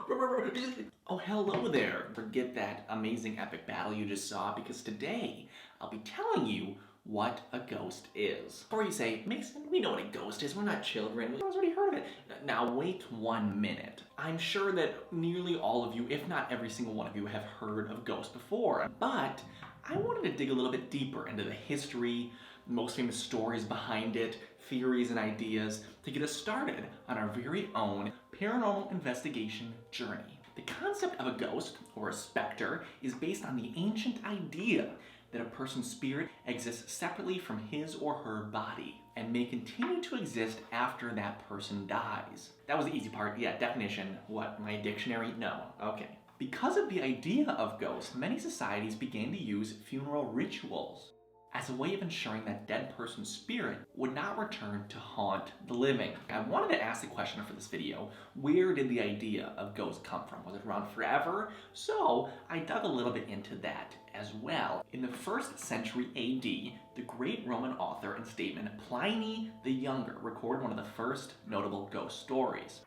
Oh, hello there. Forget that amazing epic battle you just saw, because today I'll be telling you what a ghost is. Before you say, Mason, we know what a ghost is, we're not children, we've already heard of it. Now wait 1 minute. I'm sure that nearly all of you, if not every single one of you, have heard of ghosts before, but I wanted to dig a little bit deeper into the history, most famous stories behind it, theories and ideas, to get us started on our very own paranormal investigation journey. The concept of a ghost, or a specter, is based on the ancient idea that a person's spirit exists separately from his or her body and may continue to exist after that person dies. That was the easy part. Yeah, definition. What, my dictionary? No. Okay. Because of the idea of ghosts, many societies began to use funeral rituals as a way of ensuring that dead person's spirit would not return to haunt the living. I wanted to ask the question for this video, where did the idea of ghosts come from? Was it around forever? So I dug a little bit into that as well. In the 1st century AD, the great Roman author and statesman Pliny the Younger recorded one of the first notable ghost stories.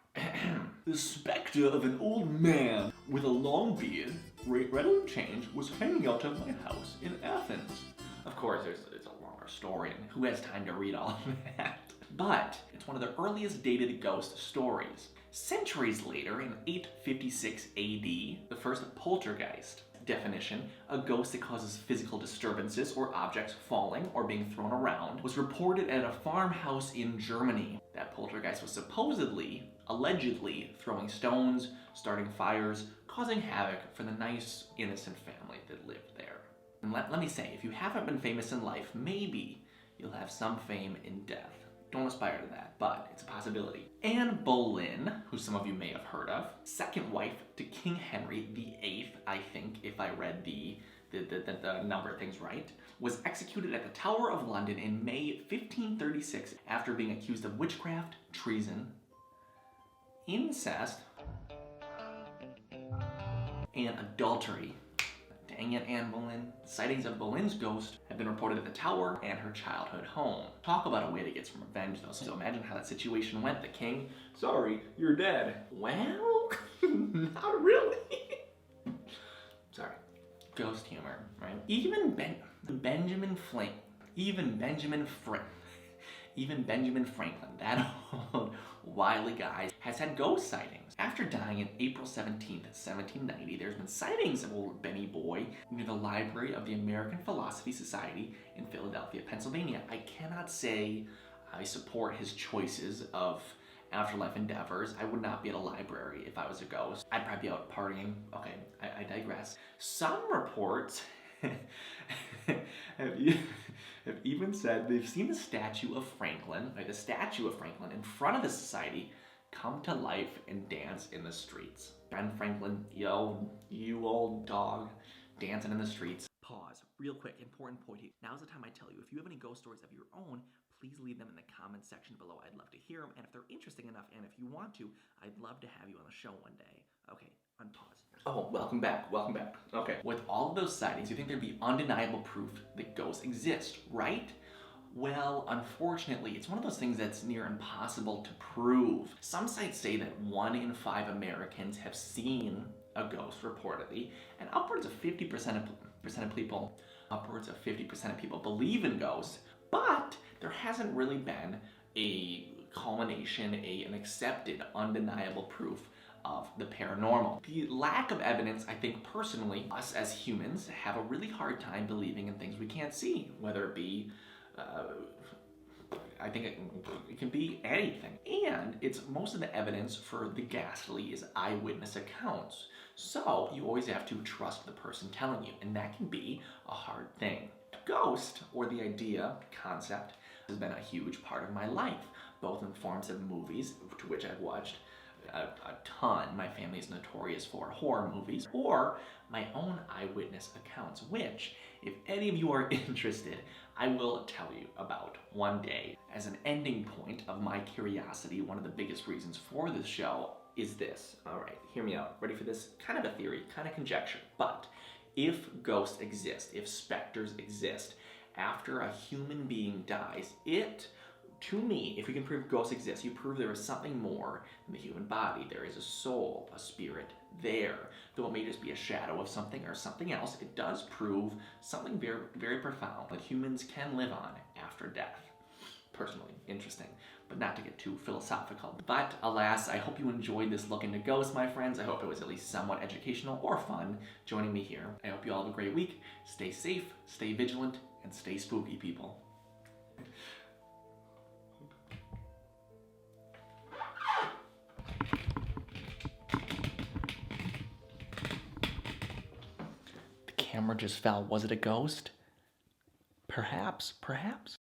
The specter of an old man with a long beard, red and change, was hanging out of my house in Athens. Of course, it's a longer story, and who has time to read all of that? But it's one of the earliest dated ghost stories. Centuries later, in 856 AD, the first poltergeist definition, a ghost that causes physical disturbances or objects falling or being thrown around, was reported at a farmhouse in Germany. That poltergeist was supposedly, allegedly, throwing stones, starting fires, causing havoc for the nice, innocent family that lived there. And let me say, if you haven't been famous in life, maybe you'll have some fame in death. Don't aspire to that, but it's a possibility. Anne Boleyn, who some of you may have heard of, second wife to King Henry VIII, I think, if I read the number of things right, was executed at the Tower of London in May 1536 after being accused of witchcraft, treason, incest, and adultery. Dang it, Anne Boleyn. Sightings of Boleyn's ghost have been reported at the Tower and her childhood home. Talk about a way to get some revenge, though. So imagine how that situation went. The king, sorry, you're dead. Well, not really. Sorry. Ghost humor, right? Even Benjamin Franklin, that old wily guy, has had ghost sightings. After dying in April 17th, 1790, there's been sightings of old Benny Boy near the library of the American Philosophy Society in Philadelphia, Pennsylvania. I cannot say I support his choices of afterlife endeavors. I would not be at a library if I was a ghost. I'd probably be out partying. Okay, I digress. Some reports have even said they've seen the statue of Franklin, like the statue of Franklin, in front of the society come to life and dance in the streets. Ben Franklin, yo, you old dog, dancing in the streets. Pause. Real quick, important point here. Now's the time I tell you, if you have any ghost stories of your own, please leave them in the comments section below. I'd love to hear them, and if they're interesting enough, and if you want to, I'd love to have you on the show one day. Okay, unpause. Oh, welcome back, welcome back. Okay, with all of those sightings, you think there'd be undeniable proof that ghosts exist, right? Well, unfortunately, it's one of those things that's near impossible to prove. Some sites say that 1 in 5 Americans have seen a ghost reportedly, and upwards of 50% of people believe in ghosts, but there hasn't really been a culmination, an accepted, undeniable proof of the paranormal. The lack of evidence, I think personally, us as humans have a really hard time believing in things we can't see, whether it be I think it can be anything. And it's most of the evidence for the ghastly is eyewitness accounts. So you always have to trust the person telling you, and that can be a hard thing. Ghost, or the idea, concept, has been a huge part of my life, both in forms of movies, to which I've watched a ton. My family is notorious for horror movies, or my own eyewitness accounts, which, if any of you are interested, I will tell you about one day. As an ending point of my curiosity, one of the biggest reasons for this show is this. All right, hear me out. Ready for this? Kind of a theory, kind of conjecture. But if ghosts exist, if specters exist, after a human being dies, it To me, if you can prove ghosts exist, you prove there is something more than the human body. There is a soul, a spirit there. Though it may just be a shadow of something or something else, it does prove something very, very profound that humans can live on after death. Personally, interesting, but not to get too philosophical. But alas, I hope you enjoyed this look into ghosts, my friends. I hope it was at least somewhat educational or fun joining me here. I hope you all have a great week. Stay safe, stay vigilant, and stay spooky, people. The camera just fell. Was it a ghost? Perhaps, perhaps.